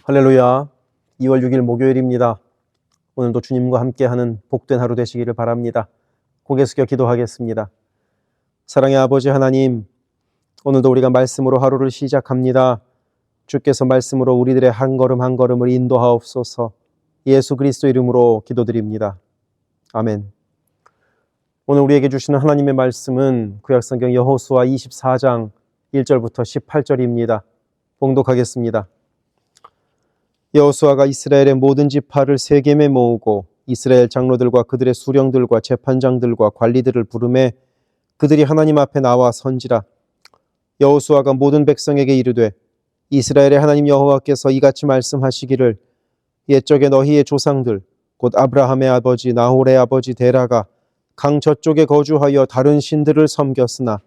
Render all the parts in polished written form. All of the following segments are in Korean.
할렐루야. 2월 6일 목요일입니다. 오늘도 주님과 함께하는 복된 하루 되시기를 바랍니다. 고개 숙여 기도하겠습니다. 사랑의 아버지 하나님, 오늘도 우리가 말씀으로 하루를 시작합니다. 주께서 말씀으로 우리들의 한 걸음 한 걸음을 인도하옵소서. 예수 그리스도 이름으로 기도드립니다. 아멘. 오늘 우리에게 주시는 하나님의 말씀은 구약성경 여호수아 24장 1절부터 18절입니다. 봉독하겠습니다. 여호수아가 이스라엘의 모든 지파를 세겜에 모으고 이스라엘 장로들과 그들의 수령들과 재판장들과 관리들을 부르매 그들이 하나님 앞에 나와 선지라. 여호수아가 모든 백성에게 이르되 이스라엘의 하나님 여호와께서 이같이 말씀하시기를 옛적에 너희의 조상들 곧 아브라함의 아버지 나홀의 아버지 데라가 강 저쪽에 거주하여 다른 신들을 섬겼으나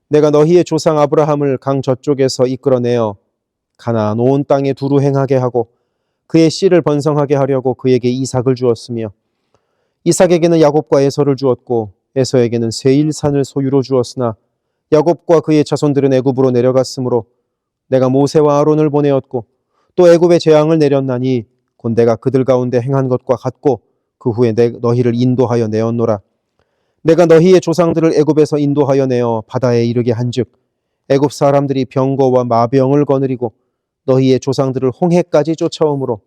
내가 너희의 조상 아브라함을 강 저쪽에서 이끌어내어 가나안 온 땅에 두루 행하게 하고 그의 씨를 번성하게 하려고 그에게 이삭을 주었으며 이삭에게는 야곱과 에서를 주었고 에서에게는 세일산을 소유로 주었으나 야곱과 그의 자손들은 애굽으로 내려갔으므로 내가 모세와 아론을 보내었고 또 애굽에 재앙을 내렸나니 곧 내가 그들 가운데 행한 것과 같고 그 후에 너희를 인도하여 내었노라. 내가 너희의 조상들을 애굽에서 인도하여 내어 바다에 이르게 한즉 애굽 사람들이 병거와 마병을 거느리고 너희의 조상들을 홍해까지 쫓아오므로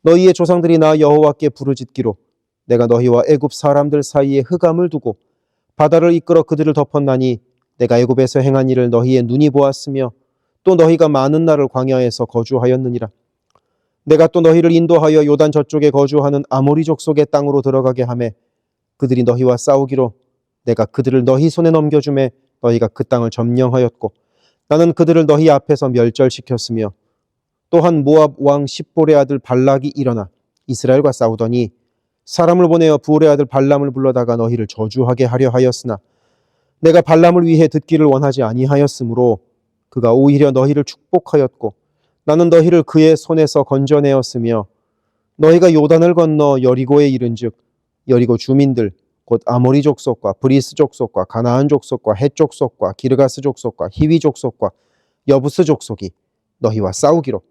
너희의 조상들이 나 여호와께 부르짖기로 내가 너희와 애굽 사람들 사이에 흑암을 두고 바다를 이끌어 그들을 덮었나니 내가 애굽에서 행한 일을 너희의 눈이 보았으며 또 너희가 많은 날을 광야에서 거주하였느니라. 내가 또 너희를 인도하여 요단 저쪽에 거주하는 아모리 족속의 땅으로 들어가게 하매 그들이 너희와 싸우기로 내가 그들을 너희 손에 넘겨주매 너희가 그 땅을 점령하였고 나는 그들을 너희 앞에서 멸절시켰으며 또한 모압 왕 십볼의 아들 발락이 일어나 이스라엘과 싸우더니 사람을 보내어 부올의 아들 발람을 불러다가 너희를 저주하게 하려 하였으나 내가 발람을 위해 듣기를 원하지 아니하였으므로 그가 오히려 너희를 축복하였고 나는 너희를 그의 손에서 건져내었으며 너희가 요단을 건너 여리고에 이른즉 여리고 주민들 곧 아모리 족속과 브리스 족속과 가나안 족속과 헷 족속과 기르가스 족속과 히위 족속과 여부스 족속이 너희와 싸우기로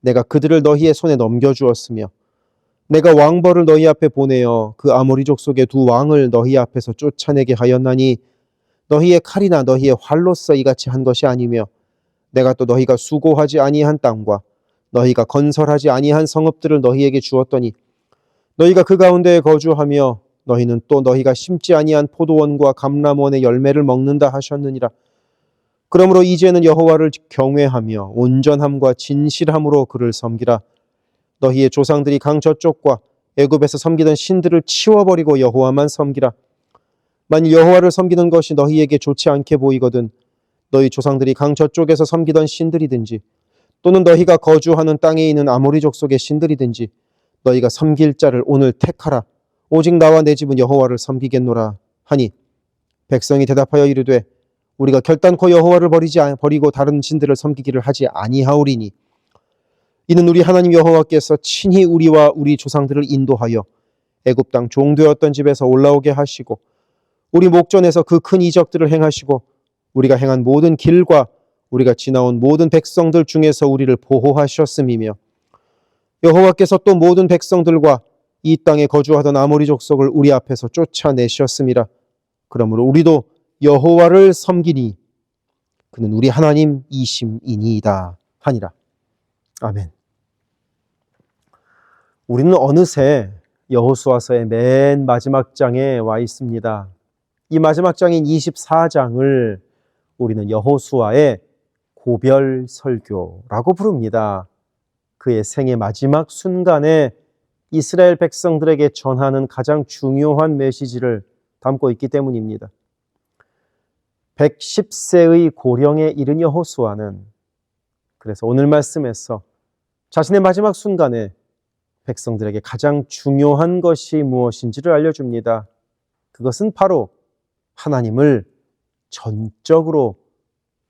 내가 그들을 너희의 손에 넘겨주었으며 내가 왕벌을 너희 앞에 보내어 그 아모리 족속의 두 왕을 너희 앞에서 쫓아내게 하였나니 너희의 칼이나 너희의 활로써 이같이 한 것이 아니며 내가 또 너희가 수고하지 아니한 땅과 너희가 건설하지 아니한 성읍들을 너희에게 주었더니 너희가 그 가운데에 거주하며 너희는 또 너희가 심지 아니한 포도원과 감람원의 열매를 먹는다 하셨느니라. 그러므로 이제는 여호와를 경외하며 온전함과 진실함으로 그를 섬기라. 너희의 조상들이 강 저쪽과 애굽에서 섬기던 신들을 치워버리고 여호와만 섬기라. 만일 여호와를 섬기는 것이 너희에게 좋지 않게 보이거든 너희 조상들이 강 저쪽에서 섬기던 신들이든지 또는 너희가 거주하는 땅에 있는 아모리 족속의 신들이든지 너희가 섬길 자를 오늘 택하라. 오직 나와 내 집은 여호와를 섬기겠노라 하니 백성이 대답하여 이르되 우리가 결단코 여호와를 버리고 다른 신들을 섬기기를 하지 아니하오리니 이는 우리 하나님 여호와께서 친히 우리와 우리 조상들을 인도하여 애굽 땅 종되었던 집에서 올라오게 하시고 우리 목전에서 그 큰 이적들을 행하시고 우리가 행한 모든 길과 우리가 지나온 모든 백성들 중에서 우리를 보호하셨음이며 여호와께서 또 모든 백성들과 이 땅에 거주하던 아모리 족속을 우리 앞에서 쫓아내셨음이라. 그러므로 우리도 여호와를 섬기니 그는 우리 하나님이심이니이다 하니라. 아멘. 우리는 어느새 여호수아서의 맨 마지막 장에 와 있습니다. 이 마지막 장인 24장을 우리는 여호수아의 고별 설교라고 부릅니다. 그의 생의 마지막 순간에 이스라엘 백성들에게 전하는 가장 중요한 메시지를 담고 있기 때문입니다. 110세의 고령에 이른 여호수아는 그래서 오늘 말씀에서 자신의 마지막 순간에 백성들에게 가장 중요한 것이 무엇인지를 알려줍니다. 그것은 바로 하나님을 전적으로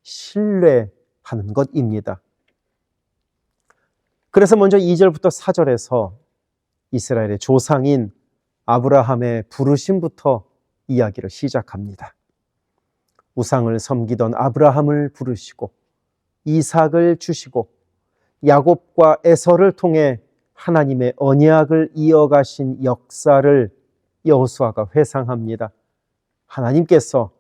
신뢰하는 것입니다. 그래서 먼저 2절부터 4절에서 이스라엘의 조상인 아브라함의 부르심부터 이야기를 시작합니다. 우상을 섬기던 아브라함을 부르시고 이삭을 주시고 야곱과 에서를 통해 하나님의 언약을 이어가신 역사를 여호수아가 회상합니다. 하나님께서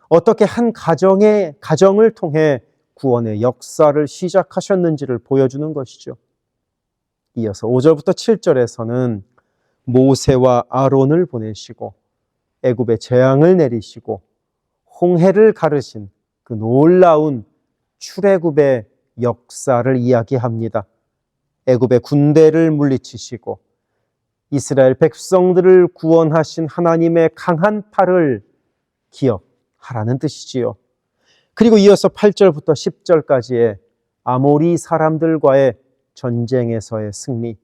어떻게 한 가정을 통해 구원의 역사를 시작하셨는지를 보여주는 것이죠. 이어서 5절부터 7절에서는 모세와 아론을 보내시고 애굽에 재앙을 내리시고 홍해를 가르신 그 놀라운 출애굽의 역사를 이야기합니다. 애굽의 군대를 물리치시고 이스라엘 백성들을 구원하신 하나님의 강한 팔을 기억하라는 뜻이지요. 그리고 이어서 8절부터 10절까지의 아모리 사람들과의 전쟁에서의 승리,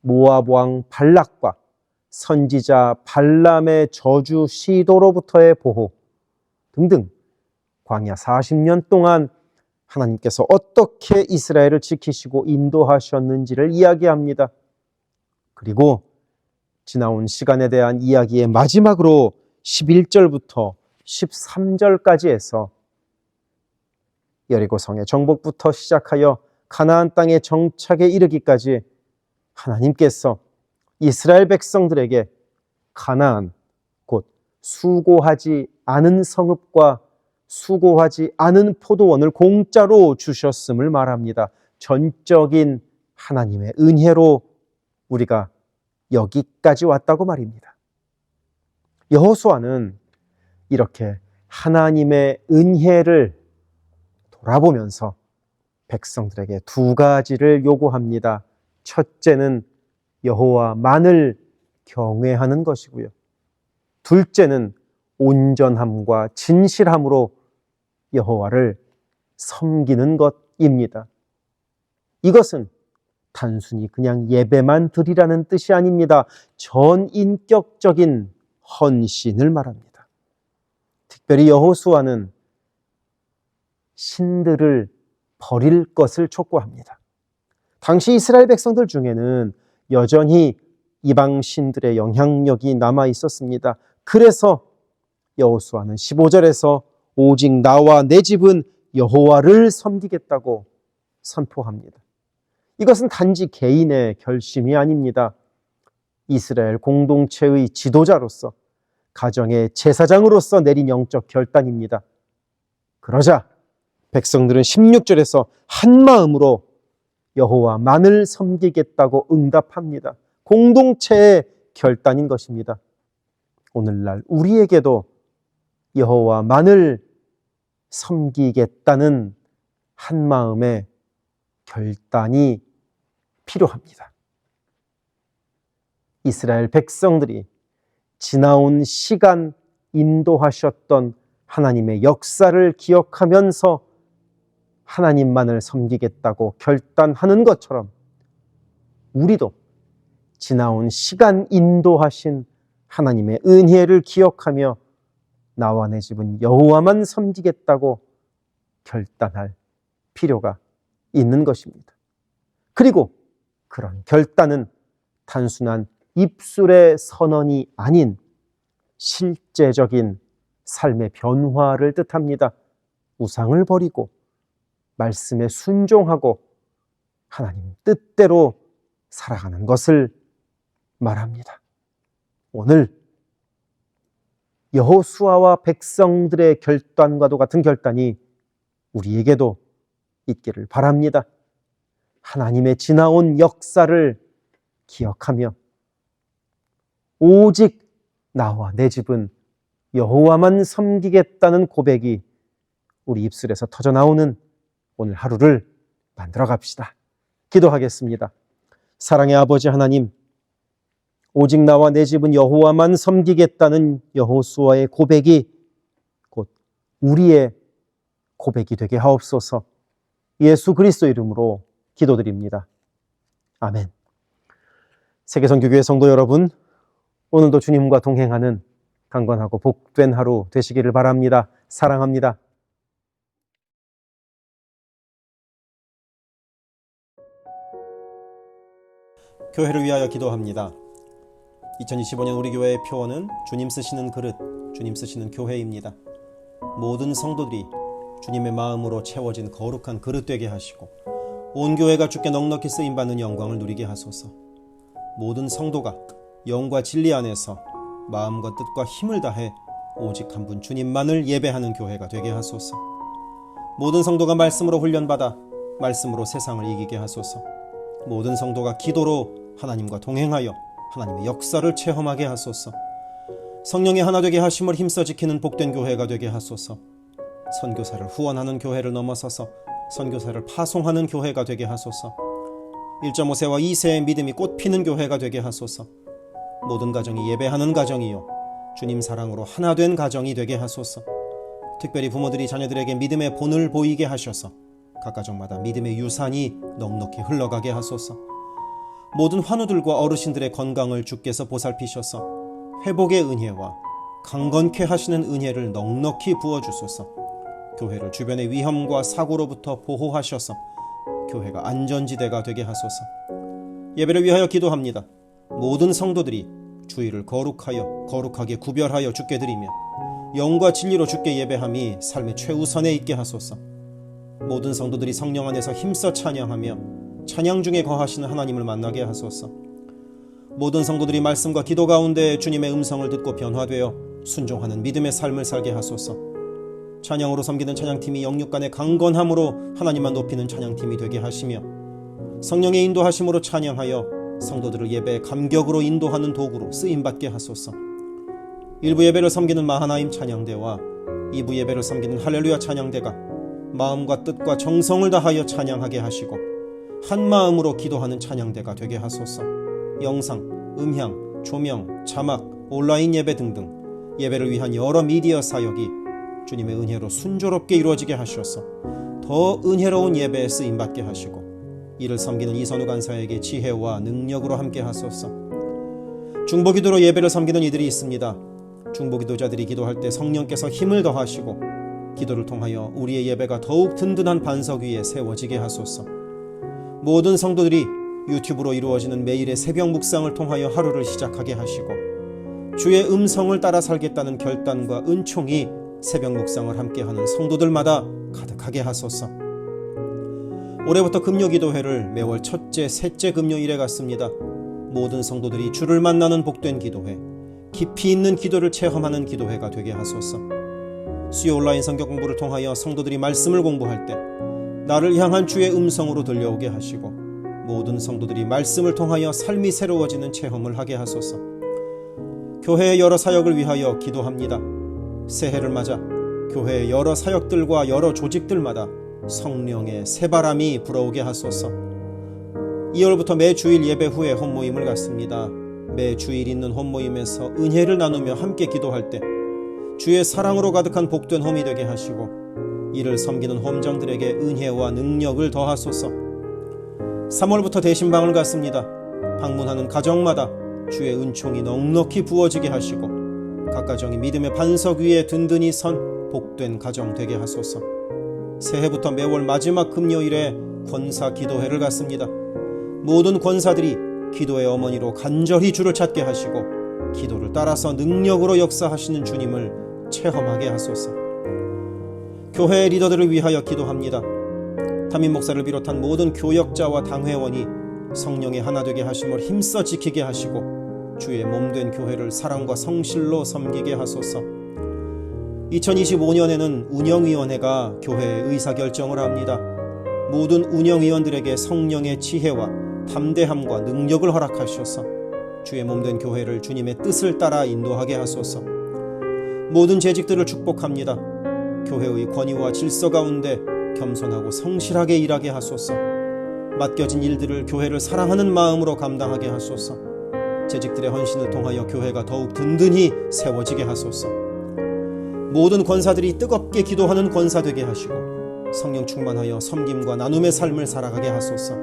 모압 왕 발락과 선지자 발람의 저주 시도로부터의 보호 등등 광야 40년 동안 하나님께서 어떻게 이스라엘을 지키시고 인도하셨는지를 이야기합니다. 그리고 지나온 시간에 대한 이야기의 마지막으로 11절부터 13절까지 해서 여리고성의 정복부터 시작하여 가나안 땅의 정착에 이르기까지 하나님께서 이스라엘 백성들에게 가나안, 곧 수고하지 않은 성읍과 수고하지 않은 포도원을 공짜로 주셨음을 말합니다. 전적인 하나님의 은혜로 우리가 여기까지 왔다고 말입니다. 여호수아는 이렇게 하나님의 은혜를 돌아보면서 백성들에게 두 가지를 요구합니다. 첫째는 여호와만을 경외하는 것이고요. 둘째는 온전함과 진실함으로 여호와를 섬기는 것입니다. 이것은 단순히 그냥 예배만 드리라는 뜻이 아닙니다. 전인격적인 헌신을 말합니다. 특별히 여호수아는 신들을 버릴 것을 촉구합니다. 당시 이스라엘 백성들 중에는 여전히 이방 신들의 영향력이 남아 있었습니다. 그래서 여호수아는 15절에서 오직 나와 내 집은 여호와를 섬기겠다고 선포합니다. 이것은 단지 개인의 결심이 아닙니다. 이스라엘 공동체의 지도자로서, 가정의 제사장으로서 내린 영적 결단입니다. 그러자 백성들은 16절에서 한 마음으로 여호와만을 섬기겠다고 응답합니다. 공동체의 결단인 것입니다. 오늘날 우리에게도 여호와만을 섬기겠다는 한 마음의 결단이 필요합니다. 이스라엘 백성들이 지나온 시간 인도하셨던 하나님의 역사를 기억하면서 하나님만을 섬기겠다고 결단하는 것처럼 우리도 지나온 시간 인도하신 하나님의 은혜를 기억하며 나와 내 집은 여호와만 섬기겠다고 결단할 필요가 있는 것입니다. 그리고 그런 결단은 단순한 입술의 선언이 아닌 실제적인 삶의 변화를 뜻합니다. 우상을 버리고 말씀에 순종하고 하나님 뜻대로 살아가는 것을 말합니다. 오늘 여호수아와 백성들의 결단과도 같은 결단이 우리에게도 있기를 바랍니다. 하나님의 지나온 역사를 기억하며 오직 나와 내 집은 여호와만 섬기겠다는 고백이 우리 입술에서 터져나오는 오늘 하루를 만들어 갑시다. 기도하겠습니다. 사랑의 아버지 하나님, 오직 나와 내 집은 여호와만 섬기겠다는 여호수아의 고백이 곧 우리의 고백이 되게 하옵소서. 예수 그리스도 이름으로 기도드립니다. 아멘. 세계선교교회 성도 여러분, 오늘도 주님과 동행하는 강건하고 복된 하루 되시기를 바랍니다. 사랑합니다. 교회를 위하여 기도합니다. 2025년 우리 교회의 표어는 주님 쓰시는 그릇, 주님 쓰시는 교회입니다. 모든 성도들이 주님의 마음으로 채워진 거룩한 그릇 되게 하시고 온 교회가 주께 넉넉히 쓰임받는 영광을 누리게 하소서. 모든 성도가 영과 진리 안에서 마음과 뜻과 힘을 다해 오직 한 분 주님만을 예배하는 교회가 되게 하소서. 모든 성도가 말씀으로 훈련받아 말씀으로 세상을 이기게 하소서. 모든 성도가 기도로 하나님과 동행하여 하나님의 역사를 체험하게 하소서. 성령의 하나 되게 하심을 힘써 지키는 복된 교회가 되게 하소서. 선교사를 후원하는 교회를 넘어서서 선교사를 파송하는 교회가 되게 하소서. 1.5세와 2세의 믿음이 꽃피는 교회가 되게 하소서. 모든 가정이 예배하는 가정이요 주님 사랑으로 하나 된 가정이 되게 하소서. 특별히 부모들이 자녀들에게 믿음의 본을 보이게 하셔서 각 가정마다 믿음의 유산이 넉넉히 흘러가게 하소서. 모든 환우들과 어르신들의 건강을 주께서 보살피셔서 회복의 은혜와 강건케 하시는 은혜를 넉넉히 부어주소서. 교회를 주변의 위험과 사고로부터 보호하셔서 교회가 안전지대가 되게 하소서. 예배를 위하여 기도합니다. 모든 성도들이 주일을 거룩하게 구별하여 주께 드리며 영과 진리로 주께 예배함이 삶의 최우선에 있게 하소서. 모든 성도들이 성령 안에서 힘써 찬양하며 찬양 중에 거하시는 하나님을 만나게 하소서. 모든 성도들이 말씀과 기도 가운데 주님의 음성을 듣고 변화되어 순종하는 믿음의 삶을 살게 하소서. 찬양으로 섬기는 찬양팀이 영육 간의 강건함으로 하나님만 높이는 찬양팀이 되게 하시며 성령의 인도하심으로 찬양하여 성도들을 예배의 감격으로 인도하는 도구로 쓰임받게 하소서. 1부 예배를 섬기는 마하나임 찬양대와 2부 예배를 섬기는 할렐루야 찬양대가 마음과 뜻과 정성을 다하여 찬양하게 하시고 한 마음으로 기도하는 찬양대가 되게 하소서. 영상, 음향, 조명, 자막, 온라인 예배 등등 예배를 위한 여러 미디어 사역이 주님의 은혜로 순조롭게 이루어지게 하셔서 더 은혜로운 예배에 쓰임받게 하시고 이를 섬기는 이선우 간사에게 지혜와 능력으로 함께 하소서. 중보기도로 예배를 섬기는 이들이 있습니다. 중보기도자들이 기도할 때 성령께서 힘을 더하시고 기도를 통하여 우리의 예배가 더욱 든든한 반석 위에 세워지게 하소서. 모든 성도들이 유튜브로 이루어지는 매일의 새벽 묵상을 통하여 하루를 시작하게 하시고 주의 음성을 따라 살겠다는 결단과 은총이 새벽 묵상을 함께하는 성도들마다 가득하게 하소서. 올해부터 금요기도회를 매월 첫째, 셋째 금요일에 갖습니다. 모든 성도들이 주를 만나는 복된 기도회, 깊이 있는 기도를 체험하는 기도회가 되게 하소서. 수요 온라인 성경 공부를 통하여 성도들이 말씀을 공부할 때 나를 향한 주의 음성으로 들려오게 하시고 모든 성도들이 말씀을 통하여 삶이 새로워지는 체험을 하게 하소서. 교회의 여러 사역을 위하여 기도합니다. 새해를 맞아 교회의 여러 사역들과 여러 조직들마다 성령의 새바람이 불어오게 하소서. 2월부터 매 주일 예배 후에 홈모임을 갖습니다. 매 주일 있는 홈모임에서 은혜를 나누며 함께 기도할 때 주의 사랑으로 가득한 복된 홈이 되게 하시고 이를 섬기는 홈장들에게 은혜와 능력을 더하소서. 3월부터 대신방을 갖습니다. 방문하는 가정마다 주의 은총이 넉넉히 부어지게 하시고 각 가정이 믿음의 반석 위에 든든히 선 복된 가정 되게 하소서. 새해부터 매월 마지막 금요일에 권사 기도회를 갖습니다. 모든 권사들이 기도의 어머니로 간절히 주를 찾게 하시고 기도를 따라서 능력으로 역사하시는 주님을 체험하게 하소서. 교회의 리더들을 위하여 기도합니다. 담임 목사를 비롯한 모든 교역자와 당회원이 성령의 하나 되게 하심을 힘써 지키게 하시고 주의 몸된 교회를 사랑과 성실로 섬기게 하소서. 2025년에는 운영위원회가 교회의 의사결정을 합니다. 모든 운영위원들에게 성령의 지혜와 담대함과 능력을 허락하셔서 주의 몸된 교회를 주님의 뜻을 따라 인도하게 하소서. 모든 재직들을 축복합니다. 교회의 권위와 질서 가운데 겸손하고 성실하게 일하게 하소서. 맡겨진 일들을 교회를 사랑하는 마음으로 감당하게 하소서. 재직들의 헌신을 통하여 교회가 더욱 든든히 세워지게 하소서. 모든 권사들이 뜨겁게 기도하는 권사 되게 하시고 성령 충만하여 섬김과 나눔의 삶을 살아가게 하소서.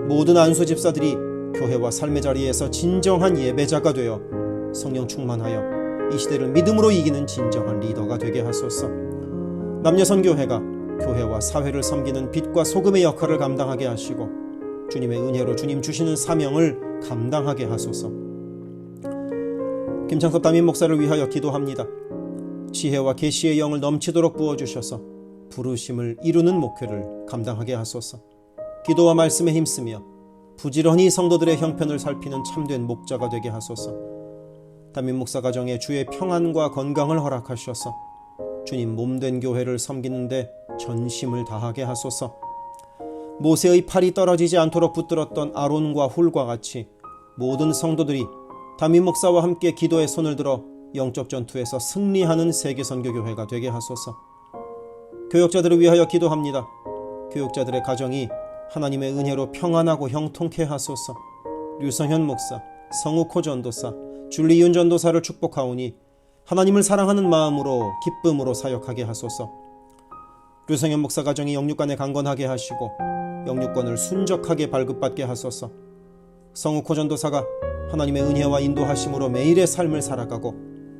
모든 안수 집사들이 교회와 삶의 자리에서 진정한 예배자가 되어 성령 충만하여 이 시대를 믿음으로 이기는 진정한 리더가 되게 하소서. 남녀선교회가 교회와 사회를 섬기는 빛과 소금의 역할을 감당하게 하시고 주님의 은혜로 주님 주시는 사명을 감당하게 하소서. 김창섭 담임 목사를 위하여 기도합니다. 지혜와 계시의 영을 넘치도록 부어주셔서 부르심을 이루는 목회를 감당하게 하소서. 기도와 말씀에 힘쓰며 부지런히 성도들의 형편을 살피는 참된 목자가 되게 하소서. 담임 목사 가정에 주의 평안과 건강을 허락하셔서 주님 몸된 교회를 섬기는데 전심을 다하게 하소서. 모세의 팔이 떨어지지 않도록 붙들었던 아론과 훌과 같이 모든 성도들이 담임 목사와 함께 기도의 손을 들어 영적 전투에서 승리하는 세계선교교회가 되게 하소서. 교역자들을 위하여 기도합니다. 교역자들의 가정이 하나님의 은혜로 평안하고 형통케 하소서. 류성현 목사, 성욱호 전도사, 줄리윤 전도사를 축복하오니 하나님을 사랑하는 마음으로 기쁨으로 사역하게 하소서. 류성현 목사 가정이 영육간에 강건하게 하시고 영육권을 순적하게 발급받게 하소서. 성욱호 전도사가 하나님의 은혜와 인도하심으로 매일의 삶을 살아가고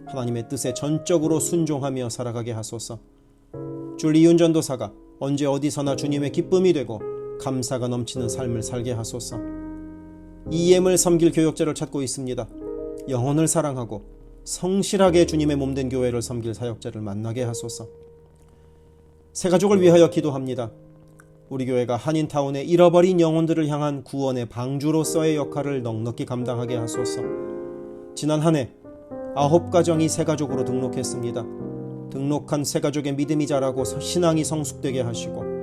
하나님의 뜻에 전적으로 순종하며 살아가게 하소서. 줄리윤 전도사가 언제 어디서나 주님의 기쁨이 되고 감사가 넘치는 삶을 살게 하소서. EM을 섬길 교역자를 찾고 있습니다. 영혼을 사랑하고 성실하게 주님의 몸된 교회를 섬길 사역자를 만나게 하소서. 새가족을 위하여 기도합니다. 우리 교회가 한인타운의 잃어버린 영혼들을 향한 구원의 방주로서의 역할을 넉넉히 감당하게 하소서. 지난 한 해 9가정이 새가족으로 등록했습니다. 등록한 새가족의 믿음이 자라고 신앙이 성숙되게 하시고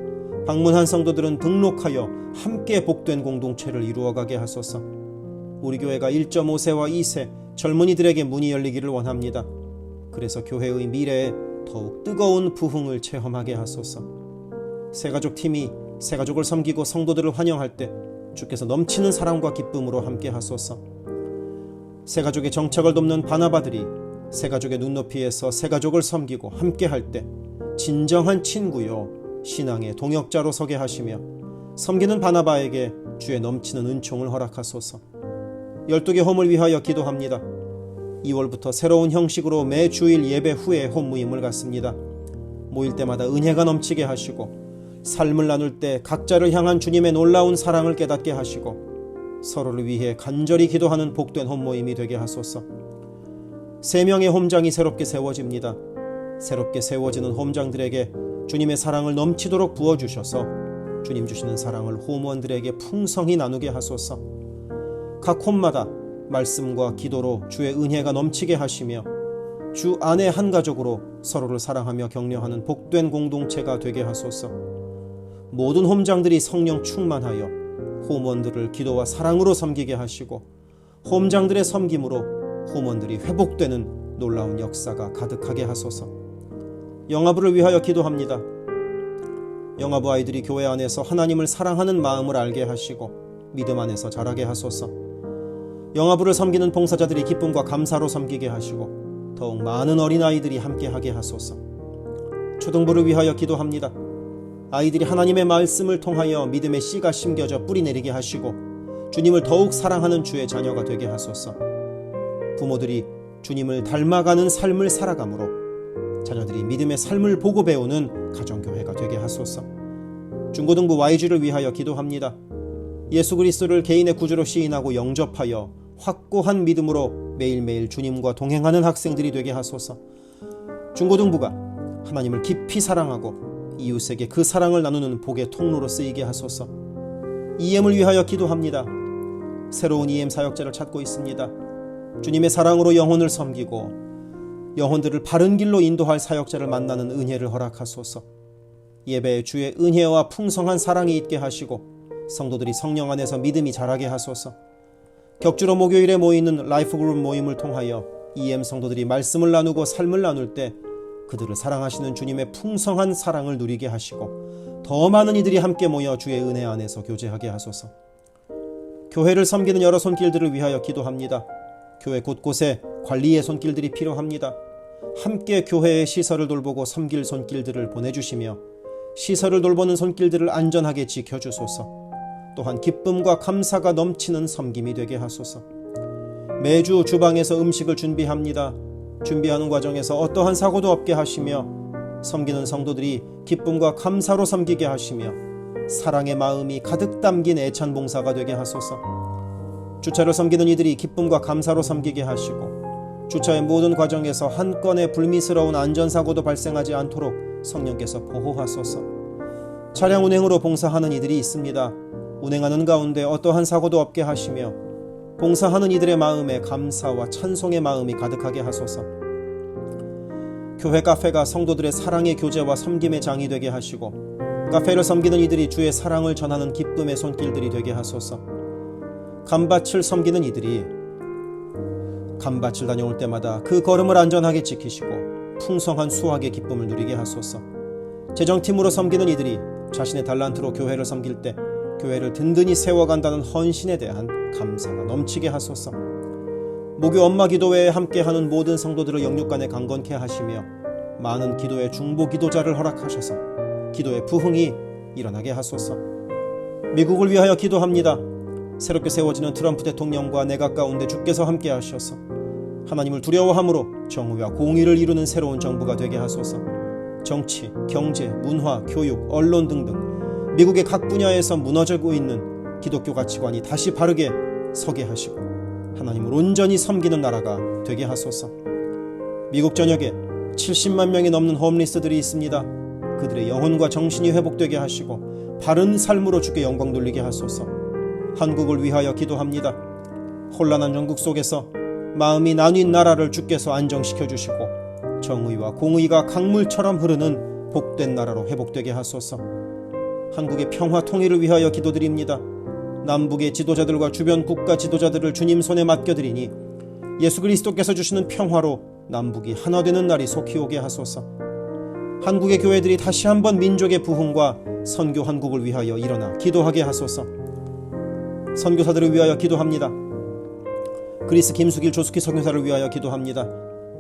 방문한 성도들은 등록하여 함께 복된 공동체를 이루어가게 하소서. 우리 교회가 1.5세와 2세 젊은이들에게 문이 열리기를 원합니다. 그래서 교회의 미래에 더욱 뜨거운 부흥을 체험하게 하소서. 새가족 팀이 새가족을 섬기고 성도들을 환영할 때 주께서 넘치는 사랑과 기쁨으로 함께 하소서. 새가족의 정착을 돕는 바나바들이 새가족의 눈높이에서 새가족을 섬기고 함께 할 때 진정한 친구요 신앙의 동역자로 서게 하시며 섬기는 바나바에게 주의 넘치는 은총을 허락하소서. 12개 홈을 위하여 기도합니다. 2월부터 새로운 형식으로 매 주일 예배 후에 홈 모임을 갖습니다. 모일 때마다 은혜가 넘치게 하시고 삶을 나눌 때 각자를 향한 주님의 놀라운 사랑을 깨닫게 하시고 서로를 위해 간절히 기도하는 복된 홈 모임이 되게 하소서. 3명의 홈장이 새롭게 세워집니다. 새롭게 세워지는 홈장들에게 주님의 사랑을 넘치도록 부어주셔서 주님 주시는 사랑을 홈원들에게 풍성히 나누게 하소서. 각 홈마다 말씀과 기도로 주의 은혜가 넘치게 하시며 주 안에 한 가족으로 서로를 사랑하며 격려하는 복된 공동체가 되게 하소서. 모든 홈장들이 성령 충만하여 홈원들을 기도와 사랑으로 섬기게 하시고 홈장들의 섬김으로 홈원들이 회복되는 놀라운 역사가 가득하게 하소서. 영아부를 위하여 기도합니다. 영아부 아이들이 교회 안에서 하나님을 사랑하는 마음을 알게 하시고 믿음 안에서 자라게 하소서. 영아부를 섬기는 봉사자들이 기쁨과 감사로 섬기게 하시고 더욱 많은 어린아이들이 함께하게 하소서. 초등부를 위하여 기도합니다. 아이들이 하나님의 말씀을 통하여 믿음의 씨가 심겨져 뿌리내리게 하시고 주님을 더욱 사랑하는 주의 자녀가 되게 하소서. 부모들이 주님을 닮아가는 삶을 살아가므로 자녀들이 믿음의 삶을 보고 배우는 가정교회가 되게 하소서. 중고등부 YG를 위하여 기도합니다. 예수 그리스도를 개인의 구주로 시인하고 영접하여 확고한 믿음으로 매일매일 주님과 동행하는 학생들이 되게 하소서. 중고등부가 하나님을 깊이 사랑하고 이웃에게 그 사랑을 나누는 복의 통로로 쓰이게 하소서. EM을 위하여 기도합니다. 새로운 EM 사역자를 찾고 있습니다. 주님의 사랑으로 영혼을 섬기고 영혼들을 바른 길로 인도할 사역자를 만나는 은혜를 허락하소서. 예배에 주의 은혜와 풍성한 사랑이 있게 하시고 성도들이 성령 안에서 믿음이 자라게 하소서. 격주로 목요일에 모이는 라이프그룹 모임을 통하여 EM 성도들이 말씀을 나누고 삶을 나눌 때 그들을 사랑하시는 주님의 풍성한 사랑을 누리게 하시고 더 많은 이들이 함께 모여 주의 은혜 안에서 교제하게 하소서. 교회를 섬기는 여러 손길들을 위하여 기도합니다. 교회 곳곳에 관리의 손길들이 필요합니다. 함께 교회의 시설을 돌보고 섬길 손길들을 보내주시며 시설을 돌보는 손길들을 안전하게 지켜주소서. 또한 기쁨과 감사가 넘치는 섬김이 되게 하소서. 매주 주방에서 음식을 준비합니다. 준비하는 과정에서 어떠한 사고도 없게 하시며 섬기는 성도들이 기쁨과 감사로 섬기게 하시며 사랑의 마음이 가득 담긴 애찬 봉사가 되게 하소서. 주차를 섬기는 이들이 기쁨과 감사로 섬기게 하시고 주차의 모든 과정에서 한 건의 불미스러운 안전사고도 발생하지 않도록 성령께서 보호하소서. 차량 운행으로 봉사하는 이들이 있습니다. 운행하는 가운데 어떠한 사고도 없게 하시며 봉사하는 이들의 마음에 감사와 찬송의 마음이 가득하게 하소서. 교회 카페가 성도들의 사랑의 교제와 섬김의 장이 되게 하시고 카페를 섬기는 이들이 주의 사랑을 전하는 기쁨의 손길들이 되게 하소서. 감밭을 섬기는 이들이 감밭을 다녀올 때마다 그 걸음을 안전하게 지키시고 풍성한 수확의 기쁨을 누리게 하소서. 재정팀으로 섬기는 이들이 자신의 달란트로 교회를 섬길 때 교회를 든든히 세워간다는 헌신에 대한 감사가 넘치게 하소서. 목요 엄마 기도회에 함께하는 모든 성도들을 영육간에 강건케 하시며 많은 기도의 중보 기도자를 허락하셔서 기도의 부흥이 일어나게 하소서. 미국을 위하여 기도합니다. 새롭게 세워지는 트럼프 대통령과 내각 가운데 주께서 함께 하셔서 하나님을 두려워함으로 정의와 공의를 이루는 새로운 정부가 되게 하소서. 정치, 경제, 문화, 교육, 언론 등등 미국의 각 분야에서 무너지고 있는 기독교 가치관이 다시 바르게 서게 하시고 하나님을 온전히 섬기는 나라가 되게 하소서. 미국 전역에 70만 명이 넘는 홈리스들이 있습니다. 그들의 영혼과 정신이 회복되게 하시고 바른 삶으로 주께 영광 돌리게 하소서. 한국을 위하여 기도합니다. 혼란한 전국 속에서 마음이 나뉜 나라를 주께서 안정시켜 주시고 정의와 공의가 강물처럼 흐르는 복된 나라로 회복되게 하소서. 한국의 평화 통일을 위하여 기도드립니다. 남북의 지도자들과 주변 국가 지도자들을 주님 손에 맡겨드리니 예수 그리스도께서 주시는 평화로 남북이 하나 되는 날이 속히 오게 하소서. 한국의 교회들이 다시 한번 민족의 부흥과 선교 한국을 위하여 일어나 기도하게 하소서. 선교사들을 위하여 기도합니다. 그리스 김수길 조숙희 선교사를 위하여 기도합니다.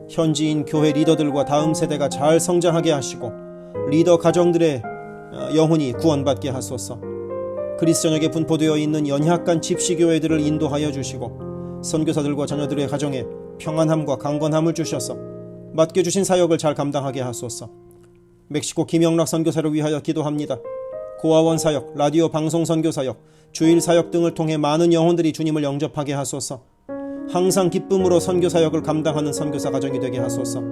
현지인 교회 리더들과 다음 세대가 잘 성장하게 하시고 리더 가정들의 영혼이 구원받게 하소서. 그리스 전역에 분포되어 있는 연약한 집시교회들을 인도하여 주시고 선교사들과 자녀들의 가정에 평안함과 강건함을 주셔서 맡겨주신 사역을 잘 감당하게 하소서. 멕시코 김영락 선교사를 위하여 기도합니다. 고아원 사역, 라디오 방송 선교 사역, 주일 사역 등을 통해 많은 영혼들이 주님을 영접하게 하소서. 항상 기쁨으로 선교 사역을 감당하는 선교사 가정이 되게 하소서.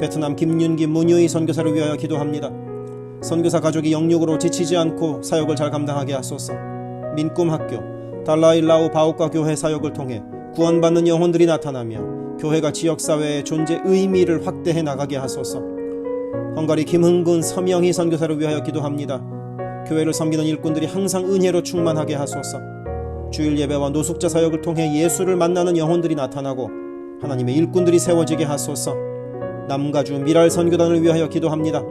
베트남 김윤기 문유희 선교사를 위하여 기도합니다. 선교사 가족이 영육으로 지치지 않고 사역을 잘 감당하게 하소서. 민꿈학교, 달라일라우 바오카 교회 사역을 통해 구원받는 영혼들이 나타나며 교회가 지역사회의 존재 의미를 확대해 나가게 하소서. 헝가리 김흥근 서명희 선교사를 위하여 기도합니다. 교회를 섬기는 일꾼들이 항상 은혜로 충만하게 하소서. 주일 예배와 노숙자 사역을 통해 예수를 만나는 영혼들이 나타나고 하나님의 일꾼들이 세워지게 하소서. 남가주 미랄 선교단을 위하여 기도합니다.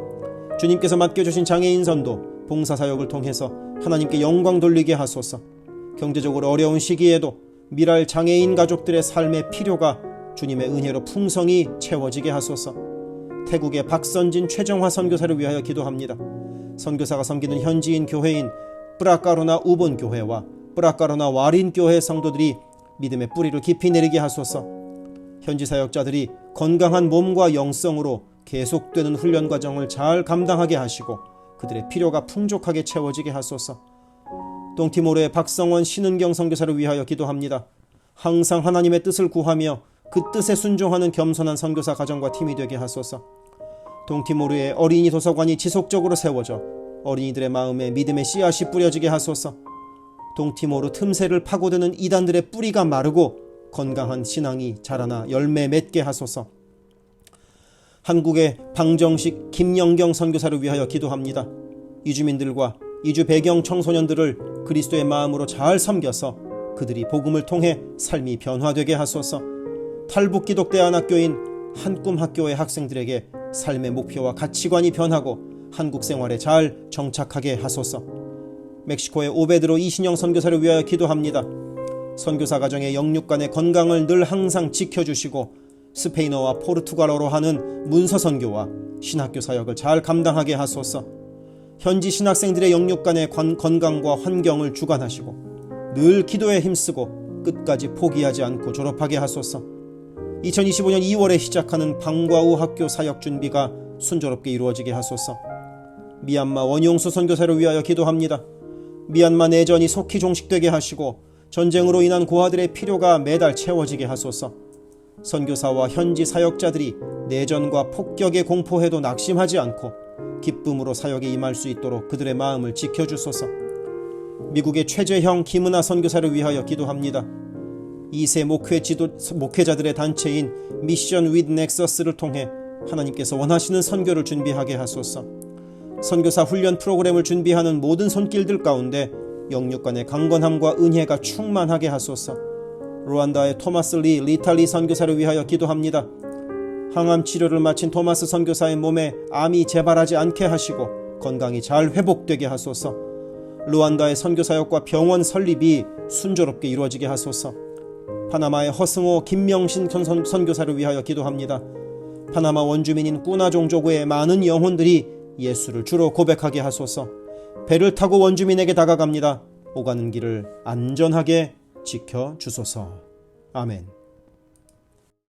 주님께서 맡겨주신 장애인 선도, 봉사사역을 통해서 하나님께 영광 돌리게 하소서. 경제적으로 어려운 시기에도 미랄 장애인 가족들의 삶의 필요가 주님의 은혜로 풍성히 채워지게 하소서. 태국의 박선진 최정화 선교사를 위하여 기도합니다. 선교사가 섬기는 현지인 교회인 뿌라카로나 우본 교회와 뿌라카로나 와린 교회 성도들이 믿음의 뿌리를 깊이 내리게 하소서. 현지 사역자들이 건강한 몸과 영성으로 계속되는 훈련 과정을 잘 감당하게 하시고 그들의 필요가 풍족하게 채워지게 하소서. 동티모르의 박성원 신은경 선교사를 위하여 기도합니다. 항상 하나님의 뜻을 구하며 그 뜻에 순종하는 겸손한 선교사 가정과 팀이 되게 하소서. 동티모르의 어린이 도서관이 지속적으로 세워져 어린이들의 마음에 믿음의 씨앗이 뿌려지게 하소서. 동티모르 틈새를 파고드는 이단들의 뿌리가 마르고 건강한 신앙이 자라나 열매 맺게 하소서. 한국의 방정식 김영경 선교사를 위하여 기도합니다. 이주민들과 이주 배경 청소년들을 그리스도의 마음으로 잘 섬겨서 그들이 복음을 통해 삶이 변화되게 하소서. 탈북기독대안학교인 한꿈학교의 학생들에게 삶의 목표와 가치관이 변하고 한국 생활에 잘 정착하게 하소서. 멕시코의 오베드로 이신영 선교사를 위하여 기도합니다. 선교사 가정의 영육간의 건강을 늘 항상 지켜주시고 스페인어와 포르투갈어로 하는 문서 선교와 신학교 사역을 잘 감당하게 하소서. 현지 신학생들의 영육간의 건강과 환경을 주관하시고 늘 기도에 힘쓰고 끝까지 포기하지 않고 졸업하게 하소서. 2025년 2월에 시작하는 방과후 학교 사역 준비가 순조롭게 이루어지게 하소서. 미얀마 원용수 선교사를 위하여 기도합니다. 미얀마 내전이 속히 종식되게 하시고 전쟁으로 인한 고아들의 필요가 매달 채워지게 하소서. 선교사와 현지 사역자들이 내전과 폭격의 공포에도 낙심하지 않고 기쁨으로 사역에 임할 수 있도록 그들의 마음을 지켜주소서. 미국의 최재형 김은하 선교사를 위하여 기도합니다. 2세 목회자들의 단체인 미션 윗 넥서스를 통해 하나님께서 원하시는 선교를 준비하게 하소서. 선교사 훈련 프로그램을 준비하는 모든 손길들 가운데 영육간의 강건함과 은혜가 충만하게 하소서. 루안다의 토마스 리탈리 선교사를 위하여 기도합니다. 항암 치료를 마친 토마스 선교사의 몸에 암이 재발하지 않게 하시고 건강이 잘 회복되게 하소서. 루안다의 선교사역과 병원 설립이 순조롭게 이루어지게 하소서. 파나마의 허승호 김명신 선교사를 위하여 기도합니다. 파나마 원주민인 꾸나종족의 많은 영혼들이 예수를 주로 고백하게 하소서. 배를 타고 원주민에게 다가갑니다. 오가는 길을 안전하게 지켜주소서. 아멘.